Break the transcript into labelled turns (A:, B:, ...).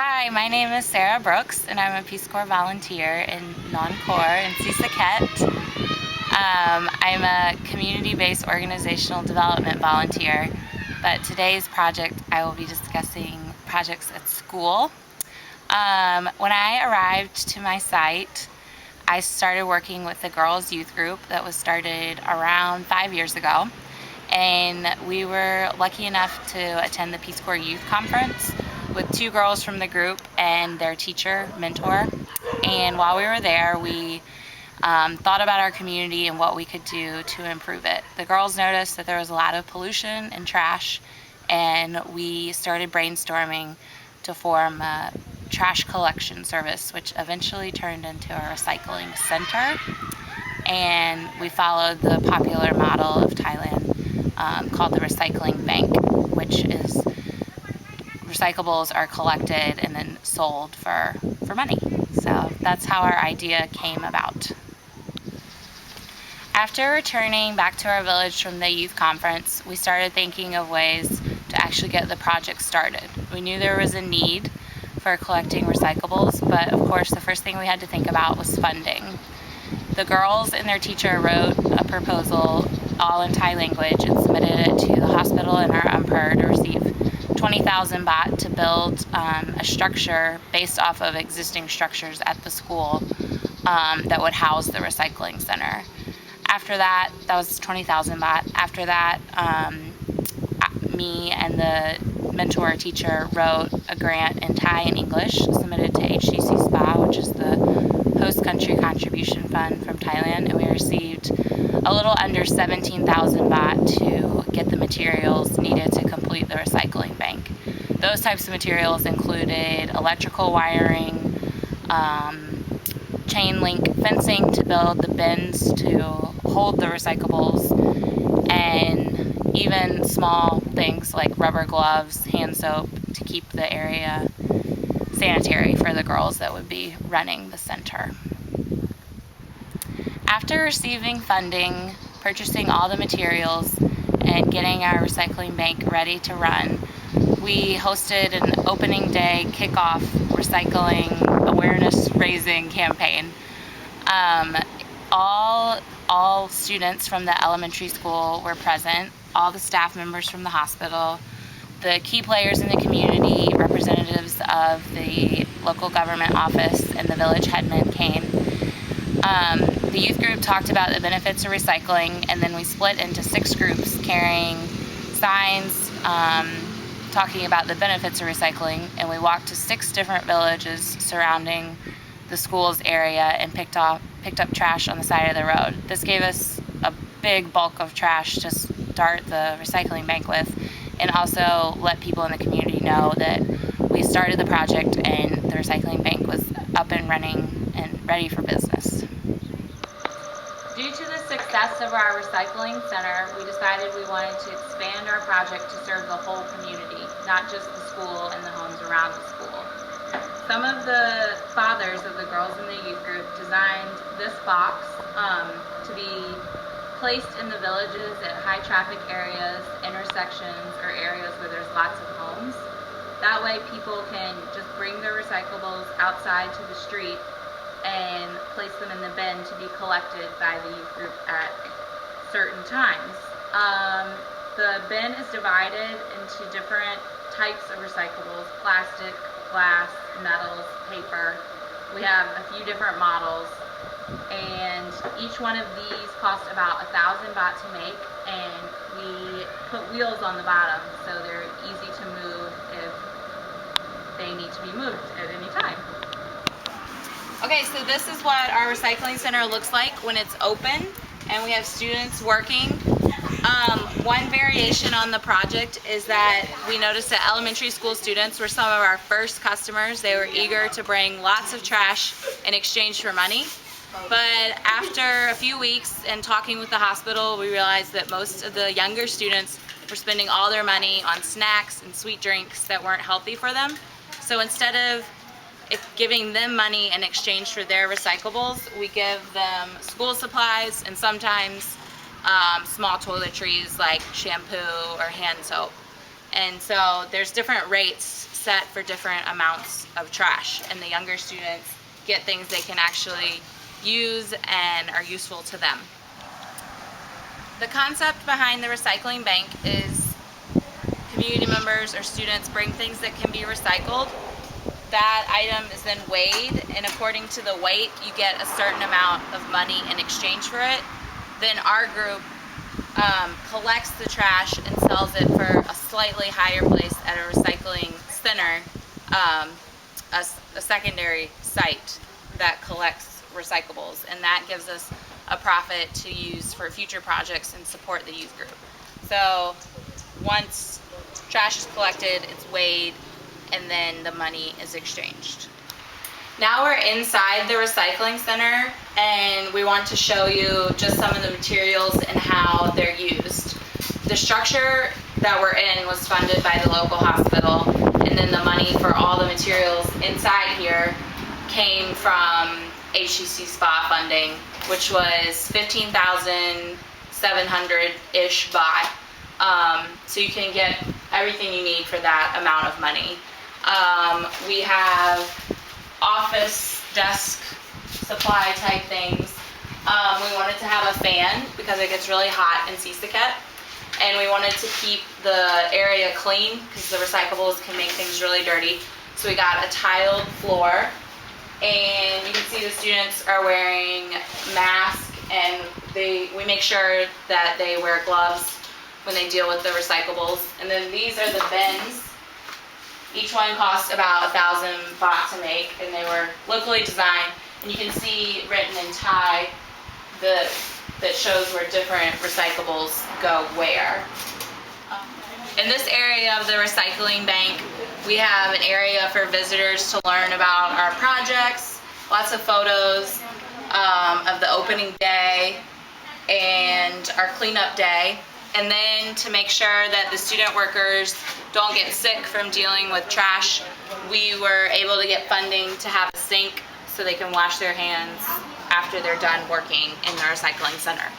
A: Hi, my name is Sarah Brooks, and I'm a Peace Corps volunteer in Non-Corps in Sisaket. I'm a community-based organizational development volunteer, but today's project I will be discussing projects at school. When I arrived to my site, I started working with the girls' youth group that was started around 5 years ago, and we were lucky enough to attend the Peace Corps Youth Conference with two girls from the group and their teacher, mentor. And while we were there, we thought about our community and what we could do to improve it. The girls noticed that there was a lot of pollution and trash, and we started brainstorming to form a trash collection service, which eventually turned into a recycling center. And we followed the popular model of Thailand called the recycling bank, which is recyclables are collected and then sold for money. So that's how our idea came about. After returning back to our village from the youth conference, we started thinking of ways to actually get the project started. We knew there was a need for collecting recyclables, but of course the first thing we had to think about was funding. The girls and their teacher wrote a proposal all in Thai language and submitted it to the hospital in our Umpur to receive 20,000 baht to build a structure based off of existing structures at the school that would house the recycling center. After that was 20,000 baht. After that, me and the mentor teacher wrote a grant in Thai and English, submitted to HCC SPA, which is the Host Country Contribution Fund from Thailand, and we received a little under 17,000 baht to get the materials needed to complete the recycling bank. Those types of materials included electrical wiring, chain link fencing to build the bins to hold the recyclables, and even small things like rubber gloves, hand soap to keep the area sanitary for the girls that would be running the center. After receiving funding, purchasing all the materials, and getting our recycling bank ready to run, we hosted an opening day kickoff recycling awareness raising campaign. All students from the elementary school were present, all the staff members from the hospital, the key players in the community, representatives of the local government office, and the village headman came. The youth group talked about the benefits of recycling, and then we split into 6 groups carrying signs talking about the benefits of recycling, and we walked to 6 different villages surrounding the school's area and picked up trash on the side of the road. This gave us a big bulk of trash to start the recycling bank with, and also let people in the community know that we started the project and the recycling bank was up and running and ready for business. Due to the success of our recycling center, we decided we wanted to expand our project to serve the whole community, not just the school and the homes around the school. Some of the fathers of the girls in the youth group designed this box to be placed in the villages at high traffic areas, intersections, or areas where there's lots of homes. That way people can just bring their recyclables outside to the street and place them in the bin to be collected by the youth group at certain times. The bin is divided into different types of recyclables: plastic, glass, metals, paper. We have a few different models, and each one of these costs about 1,000 baht to make, and we put wheels on the bottom so they're easy to move if they need to be moved at any time. Okay, so this is what our recycling center looks like when it's open, and we have students working. One variation on the project is that we noticed that elementary school students were some of our first customers. They were eager to bring lots of trash in exchange for money. But after a few weeks and talking with the hospital, we realized that most of the younger students were spending all their money on snacks and sweet drinks that weren't healthy for them. So instead of giving them money in exchange for their recyclables, we give them school supplies and sometimes small toiletries like shampoo or hand soap. And so there's different rates set for different amounts of trash, and the younger students get things they can actually use and are useful to them. The concept behind the recycling bank is community members or students bring things that can be recycled. That item is then weighed, and according to the weight, you get a certain amount of money in exchange for it. Then our group collects the trash and sells it for a slightly higher place at a recycling center, a secondary site that collects recyclables, and that gives us a profit to use for future projects and support the youth group. So once trash is collected, it's weighed, and then the money is exchanged. Now we're inside the recycling center, and we want to show you just some of the materials and how they're used. The structure that we're in was funded by the local hospital, and then the money for all the materials inside here came from HCC SPA funding, which was $15,700-ish baht. So you can get everything you need for that amount of money. We have office desk supply type things. We wanted to have a fan because it gets really hot in Sisaket, and we wanted to keep the area clean because the recyclables can make things really dirty. So we got a tiled floor, and you can see the students are wearing masks, and we make sure that they wear gloves when they deal with the recyclables. And then these are the bins. Each one cost about 1,000 baht to make, and they were locally designed. And you can see written in Thai that shows where different recyclables go where. In this area of the recycling bank, we have an area for visitors to learn about our projects, lots of photos of the opening day and our cleanup day. And then to make sure that the student workers don't get sick from dealing with trash, we were able to get funding to have a sink so they can wash their hands after they're done working in the recycling center.